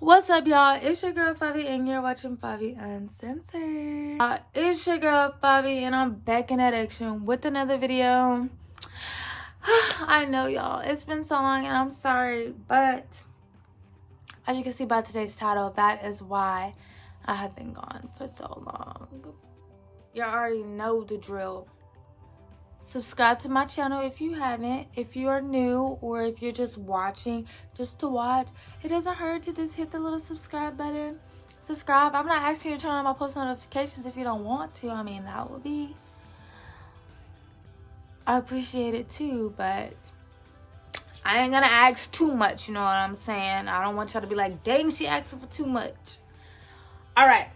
What's up, y'all? It's your girl Favi, and you're watching Favi Uncensored. It's your girl Favi, and I'm back in that action with another video. I know, y'all, it's been so long, and I'm sorry, but as you can see by today's title, that is why I have been gone for so long. You already know the drill. Subscribe to my channel if you haven't. If you are new or if you're just watching just to watch, it doesn't hurt to just hit the little subscribe button. Subscribe. I'm not asking you to turn on my post notifications if you don't want to. I mean, that would be, I appreciate it too, but I ain't gonna ask too much, you know what I'm saying? I don't want y'all to be like, dang, she asking for too much. All right,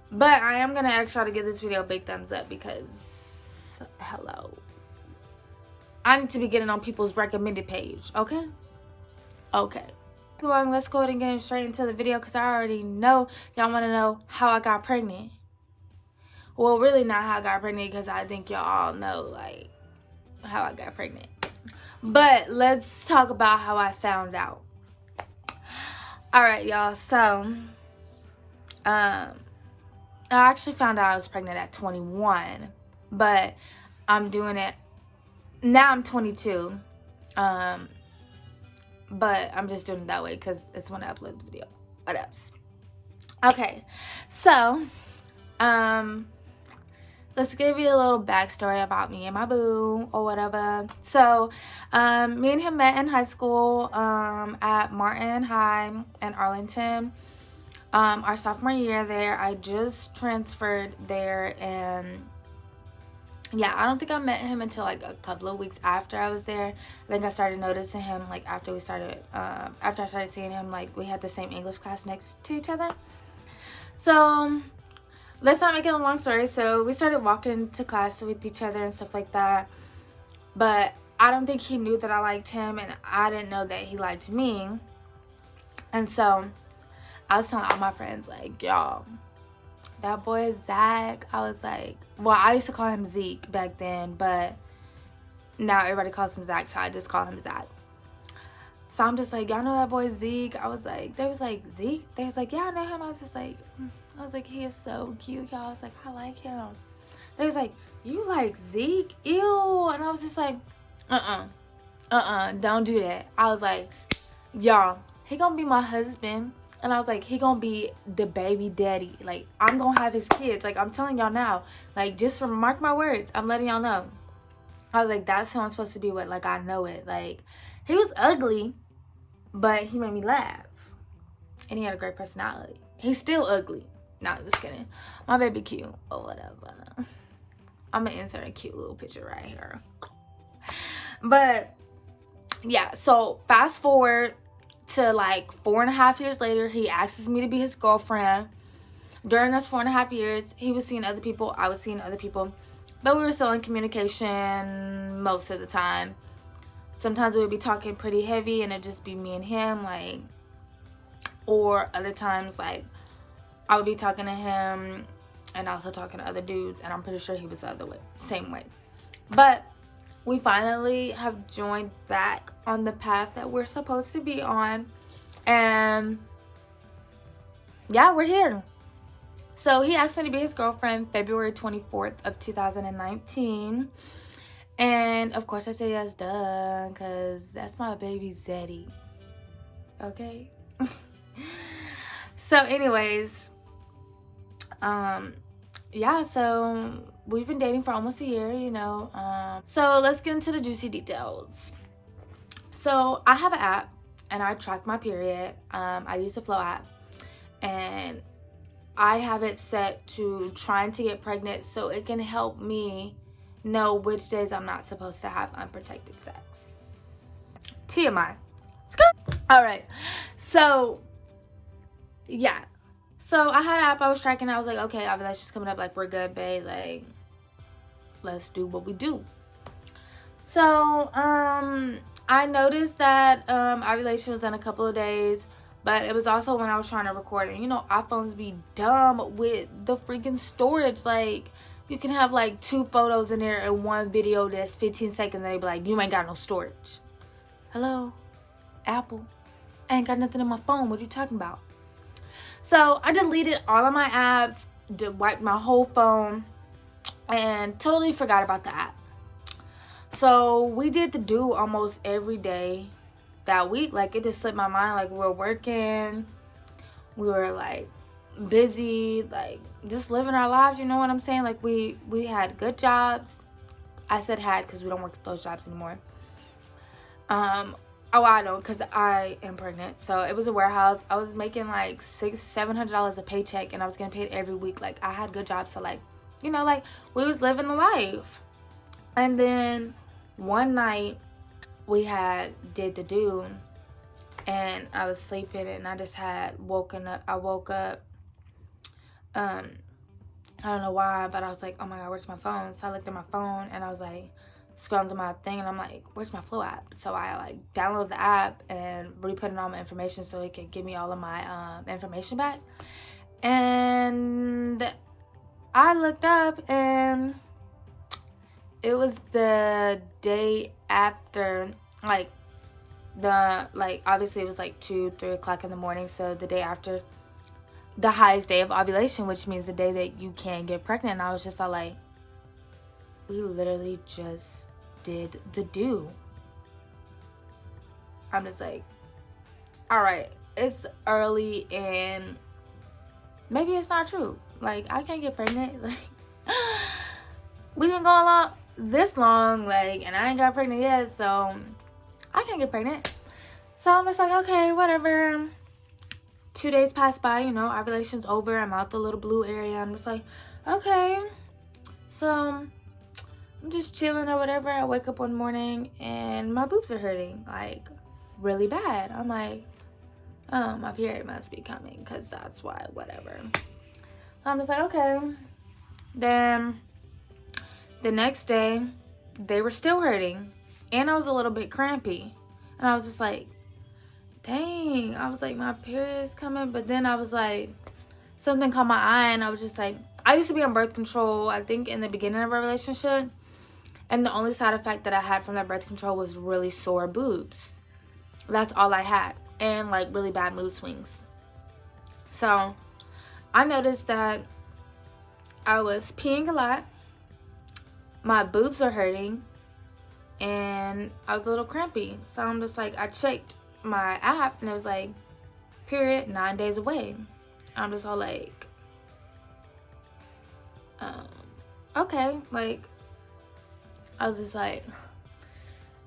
but I am gonna ask y'all to give this video a big thumbs up because hello, I need to be getting on people's recommended page. Okay, let's go ahead and get straight into the video because I already know y'all want to know how I got pregnant. Well, really not how I got pregnant, because I think y'all all know like how I got pregnant, but let's talk about how I found out. All right, y'all, so I actually found out I was pregnant at 21, but I'm doing it now. I'm 22, but I'm just doing it that way because it's when I upload the video. What else? Okay, so let's give you a little backstory about me and my boo or whatever. So me and him met in high school at Martin High in Arlington. Our sophomore year there. I just transferred there, and yeah, I don't think I met him until like a couple of weeks after I was there. I think I started noticing him like after I started seeing him, like we had the same English class next to each other. So let's not make it a long story. So we started walking to class with each other and stuff like that, but I don't think he knew that I liked him, and I didn't know that he liked me. And so I was telling all my friends, like, y'all, that boy Zach. I was like, well, I used to call him Zeke back then, but now everybody calls him Zach, so I just call him Zach. So I'm just like, y'all know that boy Zeke? I was like, they was like, Zeke? They was like, yeah, I know him. I was just like, he is so cute, y'all. I was like, I like him. They was like, you like Zeke? Ew. And I was just like, don't do that. I was like, y'all, he gonna be my husband. And I was like, he gonna be the baby daddy. Like, I'm gonna have his kids. Like, I'm telling y'all now. Like, just mark my words. I'm letting y'all know. I was like, that's who I'm supposed to be with. Like, I know it. Like, he was ugly, but he made me laugh. And he had a great personality. He's still ugly. No, just kidding. My baby cute or whatever. I'm gonna insert a cute little picture right here. But, yeah. So, fast forward to like 4.5 years later, he asks me to be his girlfriend. During those 4.5 years, he was seeing other people, I was seeing other people, but we were still in communication most of the time. Sometimes we would be talking pretty heavy and it'd just be me and him, like, or other times like I would be talking to him and also talking to other dudes, and I'm pretty sure he was the other way, same way. But we finally have joined back on the path that we're supposed to be on. And yeah, we're here. So he asked me to be his girlfriend February 24th of 2019. And of course I said yes, duh, because that's my baby Zeddy. Okay? So anyways, yeah, so we've been dating for almost a year, you know. So let's get into the juicy details. So I have an app and I track my period. I use the Flow app, and I have it set to trying to get pregnant so it can help me know which days I'm not supposed to have unprotected sex. TMI. All right. So yeah. So I had an app I was tracking. I was like, okay, ovulation's coming up. Like, we're good, babe. Like, let's do what we do. So I noticed that ovulation was in a couple of days, but it was also when I was trying to record. And you know, iPhones be dumb with the freaking storage. Like, you can have like 2 photos in there and 1 video that's 15 seconds, and they be like, you ain't got no storage. Hello, Apple. I ain't got nothing on my phone. What are you talking about? So I deleted all of my apps, wiped my whole phone, and totally forgot about the app. So we did the do almost every day that week. Like, it just slipped my mind. Like, we were working, we were like busy, like just living our lives, you know what I'm saying? Like, we had good jobs. I said had because we don't work those jobs anymore. Oh, I don't, because I am pregnant. So it was a warehouse. I was making like $700 a paycheck, and I was getting paid every week. Like, I had good jobs. So, like, you know, like, we was living the life. And then one night we did the do, and I was sleeping, and I just had woken up. I woke up. I don't know why, but I was like, oh my God, where's my phone? So I looked at my phone, and I was like, scrolling through my thing, and I'm like, where's my Flow app? So I like downloaded the app and re-put in all my information so it could give me all of my information back. And I looked up, and it was the day after, obviously it was like 2-3 o'clock in the morning. So the day after the highest day of ovulation, which means the day that you can get pregnant. And I was just all like, we literally just did the do. I'm just like, all right, it's early and maybe it's not true. Like, I can't get pregnant. Like, we've been going along this long, like, and I ain't got pregnant yet, so I can't get pregnant. So I'm just like, okay, whatever. 2 days pass by, you know, ovulation's over. I'm out the little blue area. I'm just like, okay. So I'm just chilling or whatever. I wake up one morning and my boobs are hurting, like, really bad. I'm like, oh, my period must be coming, because that's why, whatever. So I'm just like, okay. Then the next day, they were still hurting, and I was a little bit crampy. And I was just like, dang. I was like, my period's coming. But then I was like, something caught my eye, and I was just like, I used to be on birth control, I think, in the beginning of our relationship. And the only side effect that I had from that birth control was really sore boobs. That's all I had. And, like, really bad mood swings. So I noticed that I was peeing a lot. My boobs are hurting. And I was a little crampy. So I'm just like, I checked my app, and it was like, period, 9 days away. I'm just all like, okay. Like, I was just like,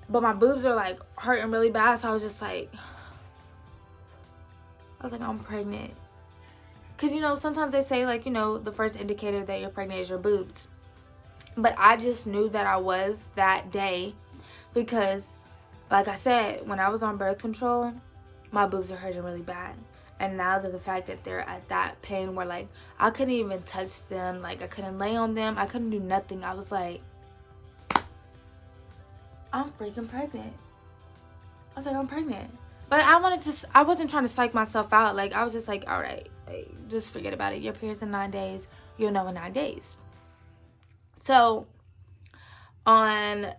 but my boobs are like hurting really bad. So I was just like, I'm pregnant. Because, you know, sometimes they say, like, you know, the first indicator that you're pregnant is your boobs. But I just knew that I was that day because, like I said, when I was on birth control, my boobs are hurting really bad. And now that the fact that they're at that pain where, like, I couldn't even touch them, like, I couldn't lay on them, I couldn't do nothing. I was like, I'm freaking pregnant. I was like, I'm pregnant. But I wasn't trying to psych myself out. Like, I was just like, all right, like, just forget about it. Your period's in 9 days. You'll know in 9 days. So on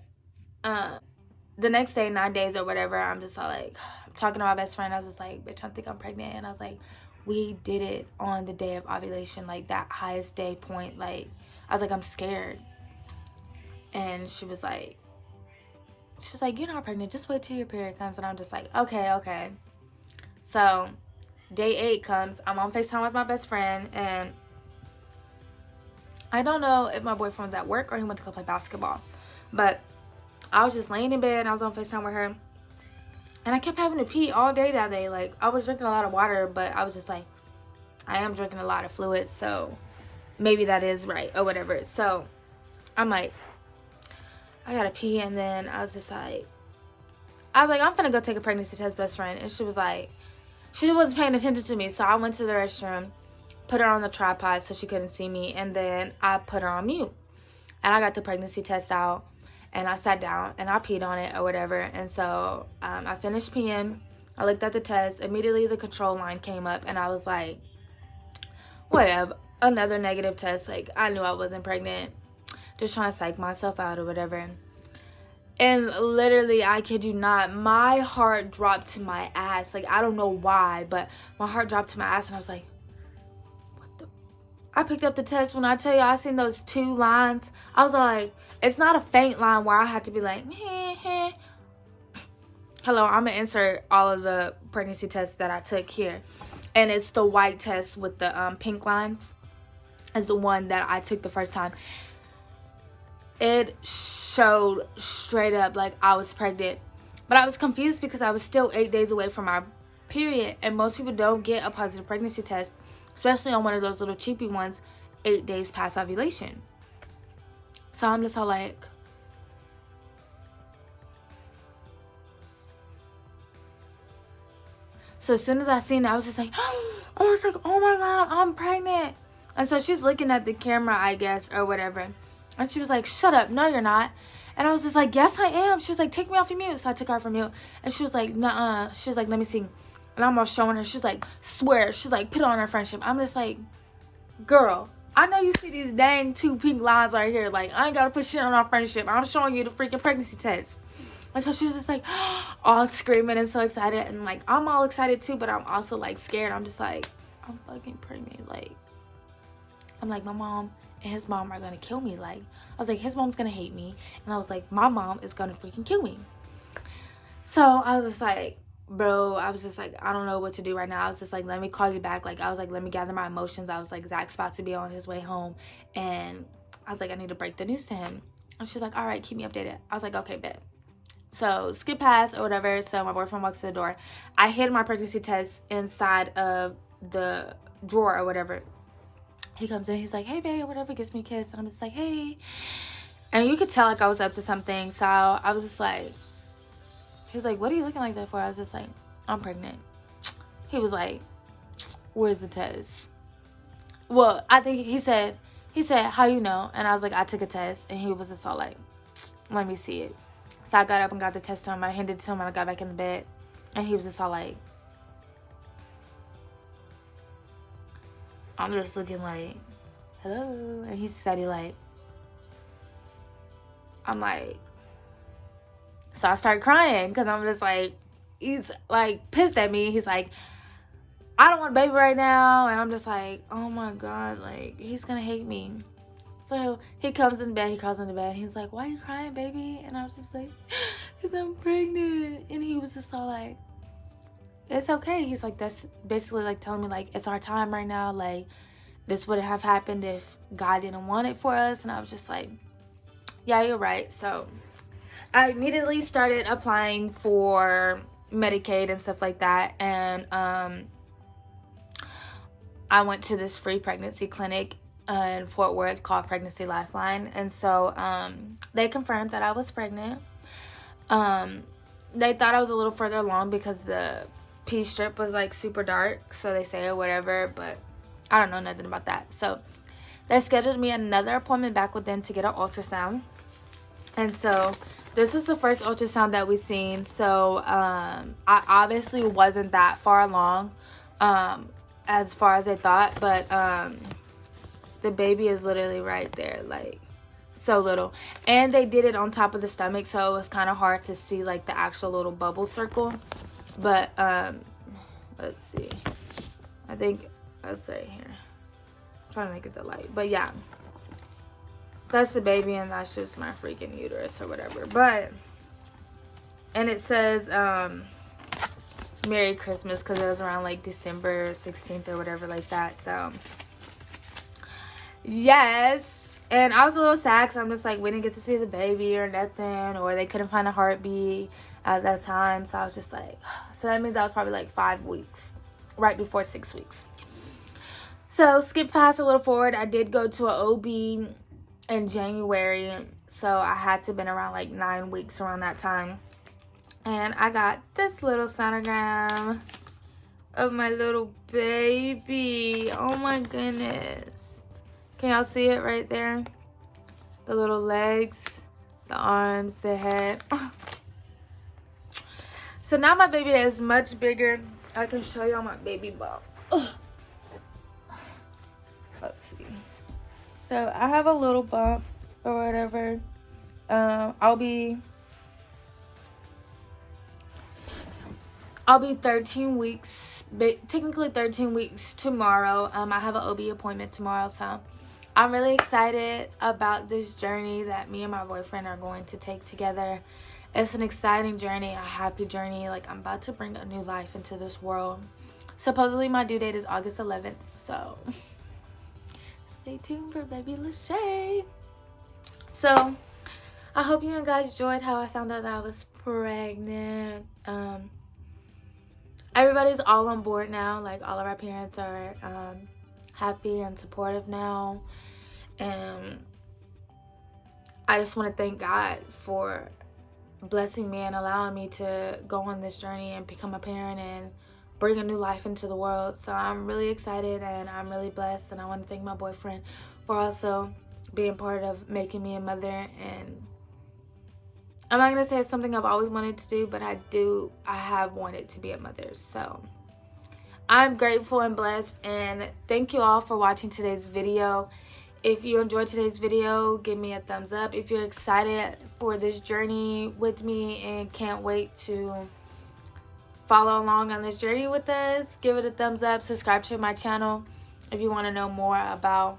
the next day, 9 days or whatever, I'm just all like, I'm talking to my best friend. I was just like, bitch, I think I'm pregnant. And I was like, we did it on the day of ovulation, like that highest day point. Like, I was like, I'm scared. And she was like, you're not pregnant. Just wait till your period comes. And I'm just like, okay. So day 8 comes. I'm on FaceTime with my best friend. And I don't know if my boyfriend was at work or he went to go play basketball. But I was just laying in bed and I was on FaceTime with her. And I kept having to pee all day that day. Like, I was drinking a lot of water, but I was just like, I am drinking a lot of fluids, so maybe that is right or whatever. So I'm like, I gotta pee. And then I was like, I'm finna go take a pregnancy test, best friend. And she was like, she wasn't paying attention to me. So I went to the restroom, put her on the tripod so she couldn't see me. And then I put her on mute. And I got the pregnancy test out. And I sat down and I peed on it or whatever. And so I finished peeing. I looked at the test. Immediately the control line came up. And I was like, whatever. Another negative test. Like, I knew I wasn't pregnant. Just trying to psych myself out or whatever. And literally, I kid you not, my heart dropped to my ass. Like, I don't know why, but my heart dropped to my ass. And I was like, I picked up the test. When I tell you I seen those 2 lines, I was like, it's not a faint line where I had to be like, heh, heh. Hello, I'm going to insert all of the pregnancy tests that I took here. And it's the white test with the pink lines. Is the one that I took the first time. It showed straight up like I was pregnant. But I was confused because I was still 8 days away from my period. And most people don't get a positive pregnancy test, especially on one of those little cheapy ones, 8 days past ovulation. So I'm just all like, so as soon as I seen it, I was just like, oh my God, I'm pregnant. And so she's looking at the camera, I guess, or whatever. And she was like, shut up, no you're not. And I was just like, yes I am. She was like, take me off your mute. So I took her off her mute. And she was like, nuh-uh. She was like, let me see. And I'm all showing her. She's like, swear. She's like, put on our friendship. I'm just like, girl, I know you see these dang 2 pink lines right here. Like, I ain't got to put shit on our friendship. I'm showing you the freaking pregnancy test. And so she was just like, all screaming and so excited. And like, I'm all excited too, but I'm also like scared. I'm just like, I'm fucking pregnant. Like, I'm like, my mom and his mom are gonna kill me. Like, I was like, his mom's gonna hate me. And I was like, my mom is gonna freaking kill me. So I was just like, bro, I was just like, I don't know what to do right now. I was just like, let me call you back. Like, I was like, let me gather my emotions. I was like, Zach's about to be on his way home. And I was like, I need to break the news to him. And she's like, all right, keep me updated. I was like, okay, bet. So skip past or whatever. So my boyfriend walks to the door. I hid my pregnancy test inside of the drawer or whatever. He comes in, he's like, hey babe, whatever, gives me a kiss. And I'm just like, hey. And you could tell like I was up to something. So I was just like, he was like, what are you looking like that for? I was just like, I'm pregnant. He was like, where's the test? Well, I think he said, how you know? And I was like, I took a test. And he was just all like, let me see it. So I got up and got the test to him. I handed it to him and I got back in the bed. And he was just all like, I'm just looking like, hello. And he said, I'm like, so I started crying because I'm just like, he's like pissed at me. He's like, I don't want a baby right now. And I'm just like, oh my God, like he's going to hate me. So he comes in bed, he crawls into bed. He's like, why are you crying, baby? And I was just like, because I'm pregnant. And he was just all like, it's okay. He's like, that's basically like telling me like, it's our time right now. Like this would have happened if God didn't want it for us. And I was just like, yeah, you're right. So I immediately started applying for Medicaid and stuff like that. And I went to this free pregnancy clinic in Fort Worth called Pregnancy Lifeline. And so they confirmed that I was pregnant. They thought I was a little further along because the P strip was like super dark, so they say or whatever, but I don't know nothing about that. So they scheduled me another appointment back with them to get an ultrasound. And so this was the first ultrasound that we seen. So I obviously wasn't that far along as far as they thought, but the baby is literally right there, like so little. And they did it on top of the stomach, so it was kind of hard to see like the actual little bubble circle. But let's see, I think that's right here. I'm trying to make it the light, but yeah, that's the baby and that's just my freaking uterus or whatever. But and it says Merry Christmas because it was around like December 16th or whatever like that. So yes. And I was a little sad because I'm just like, we didn't get to see the baby or nothing, or they couldn't find a heartbeat at that time. So I was just like, so that means I was probably like 5 weeks, right before 6 weeks. So skip fast a little forward. I did go to an OB in January. So I had to have been around like 9 weeks around that time. And I got this little sonogram of my little baby. Oh my goodness. Can y'all see it right there? The little legs, the arms, the head. So now my baby is much bigger. I can show y'all my baby bump. Let's see. So I have a little bump or whatever. I'll be 13 weeks, but technically 13 weeks tomorrow. I have an OB appointment tomorrow, so I'm really excited about this journey that me and my boyfriend are going to take together. It's an exciting journey, a happy journey. Like, I'm about to bring a new life into this world. Supposedly my due date is August 11th, so stay tuned for baby Lachey. So I hope you guys enjoyed how I found out that I was pregnant. Everybody's all on board now. Like, all of our parents are happy and supportive now, and I just want to thank God for blessing me and allowing me to go on this journey and become a parent and bring a new life into the world. So I'm really excited and I'm really blessed, and I want to thank my boyfriend for also being part of making me a mother. And I'm not going to say it's something I've always wanted to do, but I have wanted to be a mother. So I'm grateful and blessed, and thank you all for watching today's video. If you enjoyed today's video, give me a thumbs up. If you're excited for this journey with me and can't wait to follow along on this journey with us, give it a thumbs up. Subscribe to my channel if you want to know more about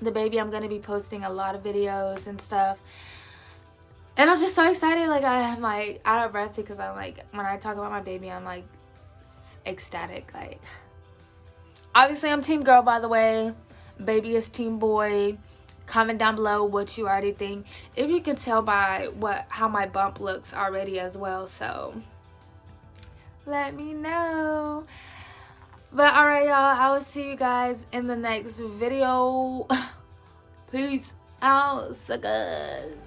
the baby. I'm going to be posting a lot of videos and stuff, and I'm just so excited. Like, I'm like out of breath because I'm like, when I talk about my baby, I'm like ecstatic. Like, obviously I'm team girl, by the way. Baby is team boy. Comment down below what you already think, if you can tell by how my bump looks already as well. So let me know. But alright, y'all, I will see you guys in the next video. Peace out, suckers.